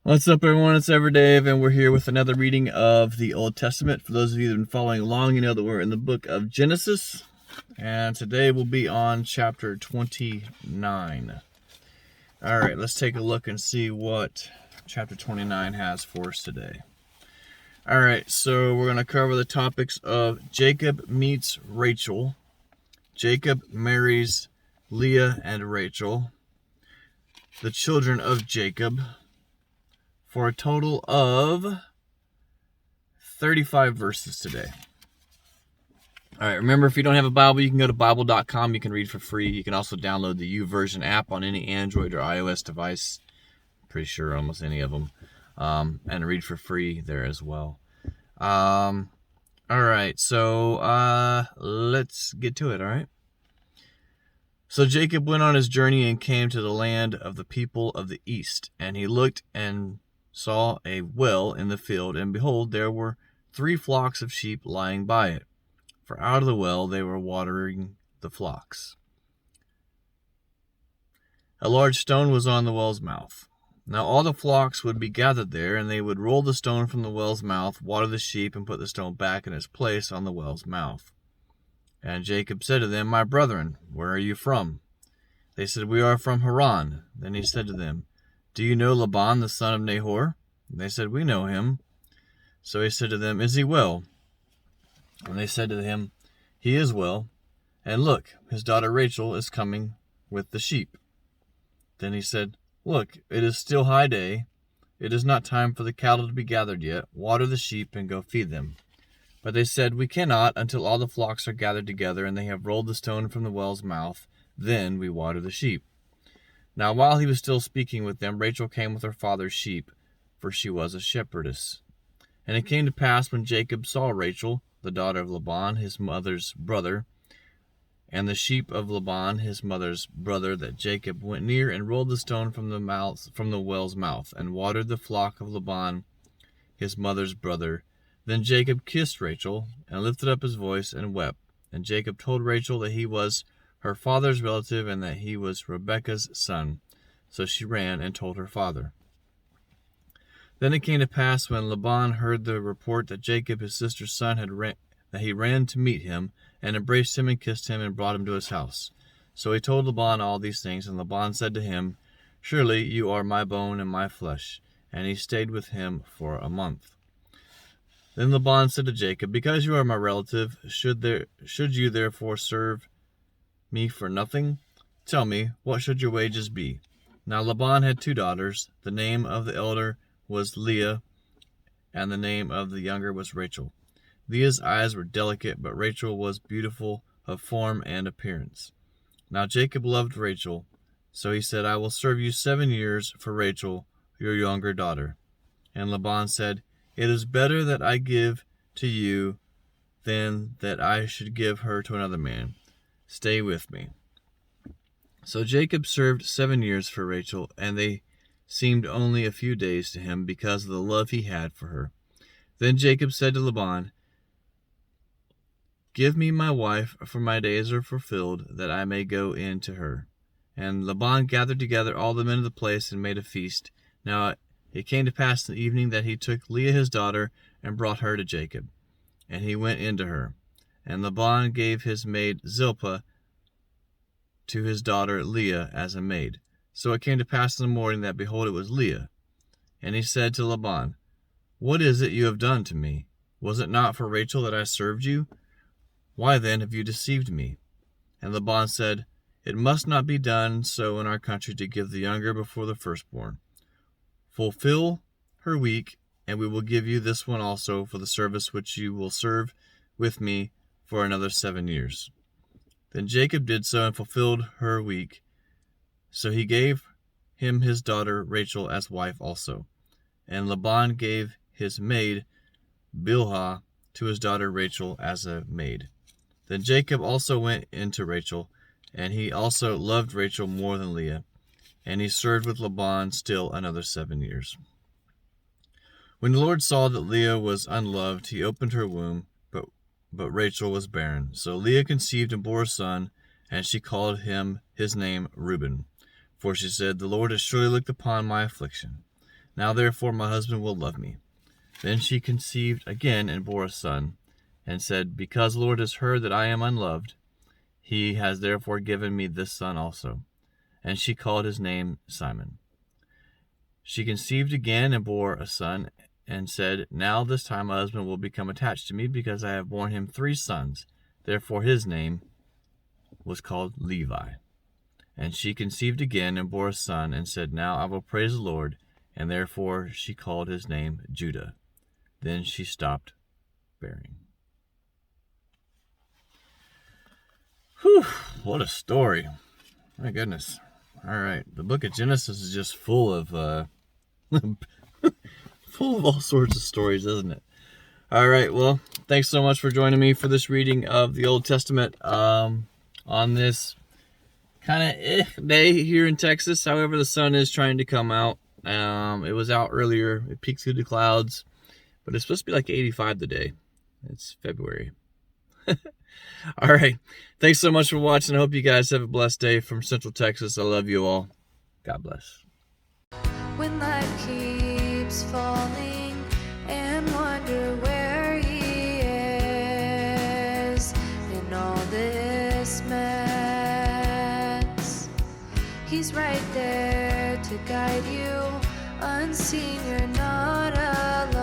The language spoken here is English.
What's up, everyone? It's EverDave, and we're here with another reading of the Old Testament. For those of you that have been following along, you know that we're in the book of Genesis, and today we'll be on chapter 29. All right, let's take a look and see what chapter 29 has for us today. All right, so we're going to cover the topics of Jacob meets Rachel, Jacob marries Leah and Rachel, the children of Jacob, for a total of 35 verses today. All right, remember, if you don't have a Bible, you can go to Bible.com. You can read for free. You can also download the YouVersion app on any Android or iOS device. Pretty sure almost any of them. And read for free there as well. All right, so let's get to it, all right? So Jacob went on his journey and came to the land of the people of the east. And he looked and saw a well in the field, and behold, there were 3 flocks of sheep lying by it, for out of the well they were watering the flocks. A large stone was on the well's mouth. Now all the flocks would be gathered there, and they would roll the stone from the well's mouth, water the sheep, and put the stone back in its place on the well's mouth. And Jacob said to them, "My brethren, where are you from?" They said, "We are from Haran." Then he said to them, "Do you know Laban, the son of Nahor?" And they said, "We know him." So he said to them, "Is he well?" And they said to him, "He is well. And look, his daughter Rachel is coming with the sheep." Then he said, "Look, it is still high day. It is not time for the cattle to be gathered yet. Water the sheep and go feed them." But they said, "We cannot until all the flocks are gathered together and they have rolled the stone from the well's mouth. Then we water the sheep." Now while he was still speaking with them, Rachel came with her father's sheep, for she was a shepherdess. And it came to pass, when Jacob saw Rachel, the daughter of Laban, his mother's brother, and the sheep of Laban, his mother's brother, that Jacob went near and rolled the stone from the well's mouth, and watered the flock of Laban, his mother's brother. Then Jacob kissed Rachel, and lifted up his voice, and wept. And Jacob told Rachel that he was her father's relative, and that he was Rebekah's son. So she ran and told her father. Then it came to pass, when Laban heard the report that Jacob his sister's son that he ran to meet him, and embraced him, and kissed him, and brought him to his house. So he told Laban all these things, and Laban said to him, "Surely you are my bone and my flesh." And he stayed with him for a month. Then Laban said to Jacob, "Because you are my relative, should you therefore serve me for nothing? Tell me, what should your wages be?" Now Laban had 2 daughters. The name of the elder was Leah, and the name of the younger was Rachel. Leah's eyes were delicate, but Rachel was beautiful of form and appearance. Now Jacob loved Rachel, so he said, "I will serve you 7 years for Rachel, your younger daughter." And Laban said, "It is better that I give to you than that I should give her to another man. Stay with me." So Jacob served 7 years for Rachel, and they seemed only a few days to him, because of the love he had for her. Then Jacob said to Laban, "Give me my wife, for my days are fulfilled, that I may go in to her." And Laban gathered together all the men of the place, and made a feast. Now it came to pass in the evening, that he took Leah his daughter, and brought her to Jacob. And he went in to her. And Laban gave his maid Zilpah to his daughter Leah as a maid. So it came to pass in the morning, that, behold, it was Leah. And he said to Laban, "What is it you have done to me? Was it not for Rachel that I served you? Why then have you deceived me?" And Laban said, "It must not be done so in our country, to give the younger before the firstborn. Fulfill her week, and we will give you this one also for the service which you will serve with me for another 7 years." Then Jacob did so, and fulfilled her week. So he gave him his daughter Rachel as wife also. And Laban gave his maid Bilhah to his daughter Rachel as a maid. Then Jacob also went in to Rachel, and he also loved Rachel more than Leah, and he served with Laban still another 7 years. When the Lord saw that Leah was unloved, he opened her womb, but Rachel was barren. So Leah conceived and bore a son, and she called his name Reuben. For she said, "The Lord has surely looked upon my affliction." Now therefore my husband will love me. Then she conceived again and bore a son, and said, Because the Lord has heard that I am unloved, he has therefore given me this son also. And she called his name Simon. She conceived again and bore a son, and said, Now this time my husband will become attached to me, because I have borne him 3 sons. Therefore his name was called Levi. And she conceived again and bore a son, and said, Now I will praise the Lord. And therefore she called his name Judah. Then she stopped bearing. Whew, what a story. My goodness. All right, the book of Genesis is just full of full of all sorts of stories, isn't it? All right, well, thanks so much for joining me for this reading of the Old Testament on this kind of day here in Texas. However, the sun is trying to come out. It was out earlier. It peeked through the clouds, but it's supposed to be like 85 today. It's February. All right. Thanks so much for watching. I hope you guys have a blessed day from Central Texas. I love you all. God bless. When life keeps falling and wonder where he is in all this mess, he's right there to guide you. Unseen, you're not alone.